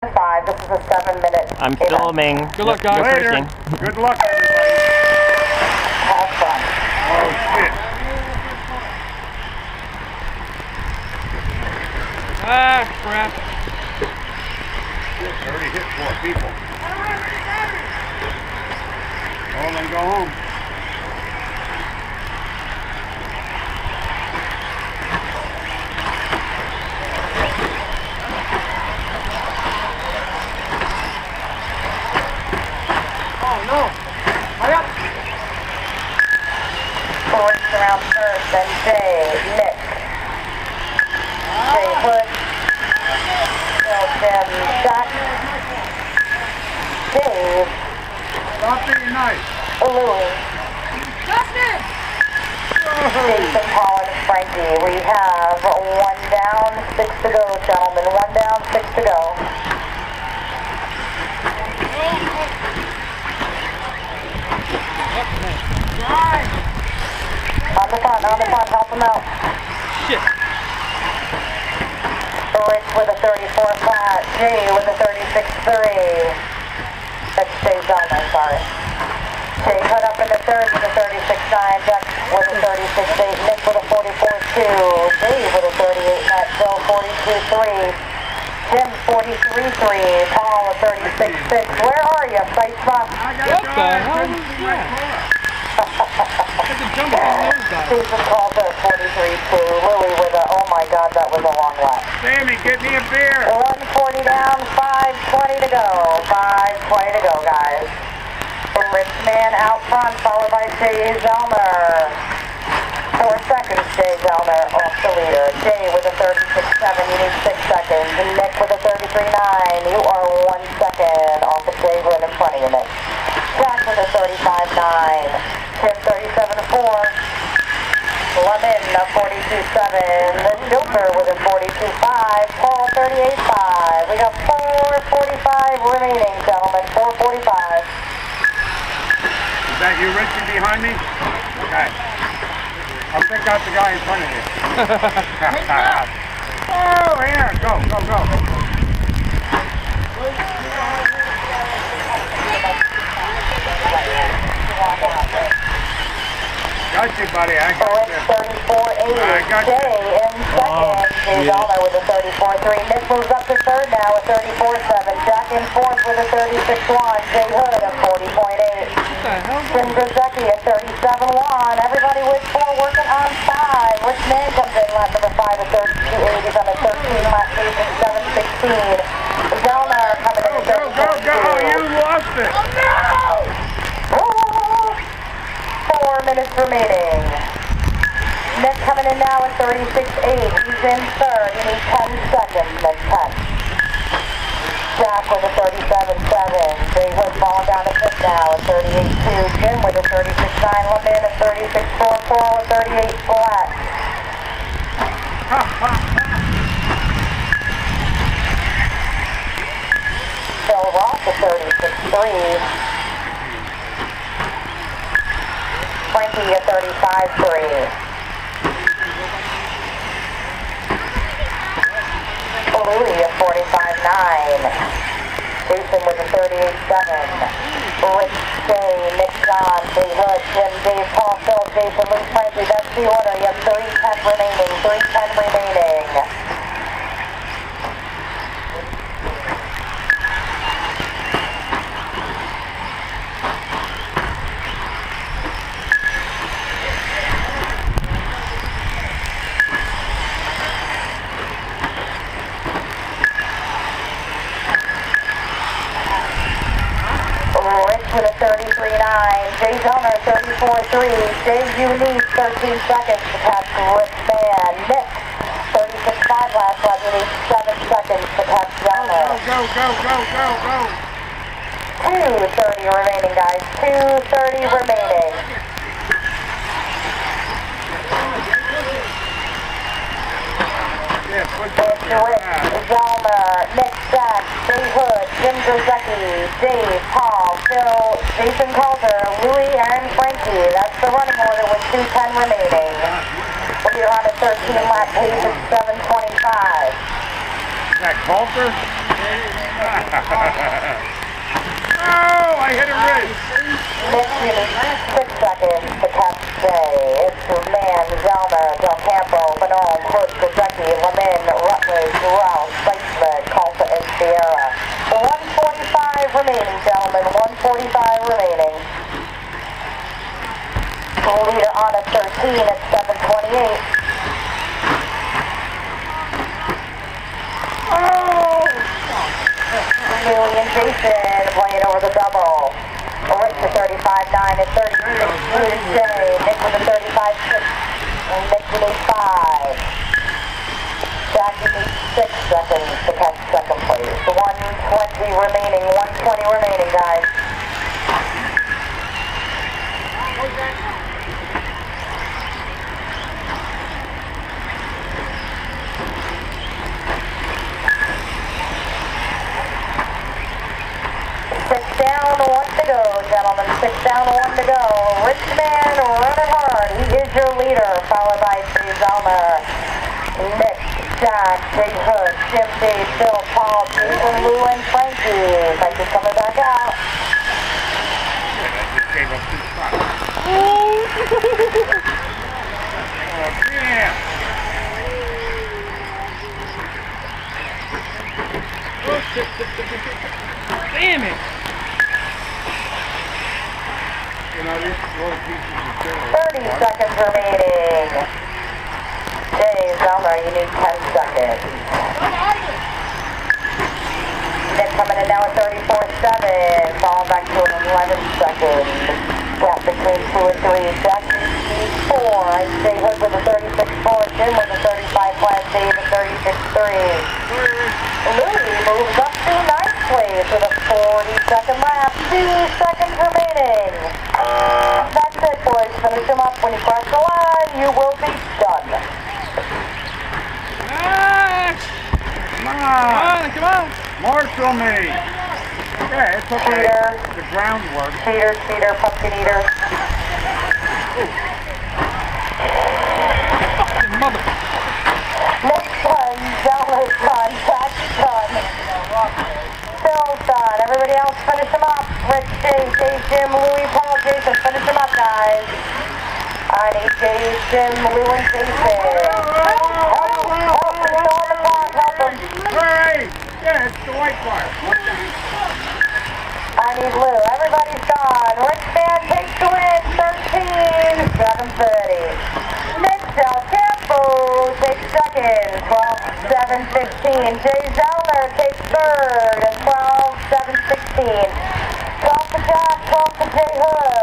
5. This is a 7-minute. I'm filming. Good luck, guys. Later. Good luck, everybody. Have fun. Oh, shit. Ah, crap. I already hit 4 people. Oh, then go home. Forwards around first, then Jay, Nick, Jay Hood, Bill, Jim, Jack, Dave, Stop being nice. Louie, Jason, Paul, and Frankie. We have 1 down, 6 to go, gentlemen. 1 down, 6 to go. On the front, help him out. Shit. Rich with a 34 flat, Jay with a 36-3. That's Jay Zellner, sorry. Jay Hood up in the third with a 36-9, Jack with a 36-8, Nick with a 44-2, Dave with a 38 net, Bill 42-3, Jim 43-3, Paul a 36-6. Where are you, Sight Spot? What the hell was that? Susan calls at 43-2, Louie with a, oh my god, that was a long lap. Sammy, get me a beer. 140 down, 5:20 to go. 5:20 to go, guys. Rich man out front, followed by Jay Zellner. 4 seconds, Jay Zellner off the leader. Jay with a 36.7, you need 6 seconds. Nick with a 33.9, you are 1 second off of Jay Hood in front of you, Nick. Jack with a 35.9, Tim 37.4. Lemon, a 42.7, the Joker with a 42.5, Paul 38.5. We got 4:45 remaining, gentlemen, 4:45. Is that you, Richard, behind me? Okay. I'll pick out the guy in front of you. Oh, here. Go, go, go. Got you, buddy. I got you. 34.8. Jay in second. Jay Zellner with a 34.3. Nick moves up to third now with 34.7. Jack in fourth with a 36.1. Jay Hood at 40.8. Jim Grzecki at 37.1. Everybody with 4 working on 5. Rich Man comes in lap number 5 at 32.8. He's on a 13 lap pace at 7.16. Zellner coming in at 36.2. Go, go, go. You lost it. Oh, 4 minutes remaining. Nick coming in now at 36.8. He's in third. You need 10 seconds. Nick, 10. Jack with a 37.7. Jay Hood falling down to fifth now at 38.2. Jim with a 36.9. Lemon at 36.4. Paul at 38 flat. Phil Ross at 36.3. Frankie at 35.3. Louie at 45.9. Jason with a 38.7. Rich, Jay, Nick, John, Jay Hood, Jim, Dave, Paul, Phil, Jason, Luke, Frankie. That's the order. You have 3:10 remaining. 3:10 remaining. With a 33.9, Jay Zellner 34.3, Jay, you need 13 seconds to catch Rich Man. Nick, 36.5 last lap, you need 7 seconds to catch Zellner. Go, go, go, go, go, go. 2:30 remaining, guys, 2:30 remaining. Yeah, put It's Rich, Zellner, Nick, Jack, Jay Hood, Jim Grzecki, Dave, Paul, Phil, Jason Calder, Louie, and Frankie. That's the running order with 2:10 remaining. We'll be on a 13 lap pace at 7:25. Is that Coulter? Oh, I hit a wrist. Next, you need 6 seconds to catch Jay. It's Man, Zelmer, Del Campo, Bonhomme, Hood, Gazecki, Lemin, Rutledge, Rouse, Seitzman, Calfa, and Sierra. 1:45 remaining, gentlemen. 1:45 remaining. Leader on a 13 at 7:28. Oh! Julie and Jason playing over the double. Rick to 35-9 at 36. Jay. Nick with a 35-6. Nick you need 5. Jackie needs 6 seconds to catch second place. 1:20 remaining. 1:20 remaining, guys. Down, 1 to go, gentlemen. 6 down, 1 to go. Richman running hard. He is your leader, followed by Steve Zelmer, Nick, Jack, Jay Hood, Jim D, Phil, Paul, Jason, Lou, and Frankie. Frankie's coming back out. I just gave up 2 spots. Oh, yeah. Oh, shit, shit, shit, shit, shit. Damn it! You know, these little pieces of shit. 30 seconds remaining. Jay Zelmer, you need 10 seconds. Nick coming in now at 34-7. Falling back to an 11 seconds. Gap between 2 and 3. Jack needs 4. Jay Hood with a 36-4. Jim with a 35-flat. Dave at 36-3. Louie moves up to 9th place with a 40-second lap. 2 seconds remaining. That's it, boys. Finish them up. When you cross the line, you will be done. Come on. Come on! Marshal me. Yeah, it's okay. Cheater. The groundwork. Cheater, cheater, pumpkin eater. Fucking mother... Nick's done. Zelmer's done. Jack's done. Phil's done. Everybody else, finish them up. Rich, Jay, Jim, Louie, Paul, Jason. Finish them up, guys. I need Jay, Jim, Lou, and Jason. Help them. They're on the clock. Help them. Hurry! Yeah, it's the white bar. I need Lou. Everybody's gone. Rich Man takes the win. 13-730. Nick Del Campo takes second. 12-7-15. Jay Zelmer takes third. 12-7-16. 12 to Jack. 12 to Jay Hood.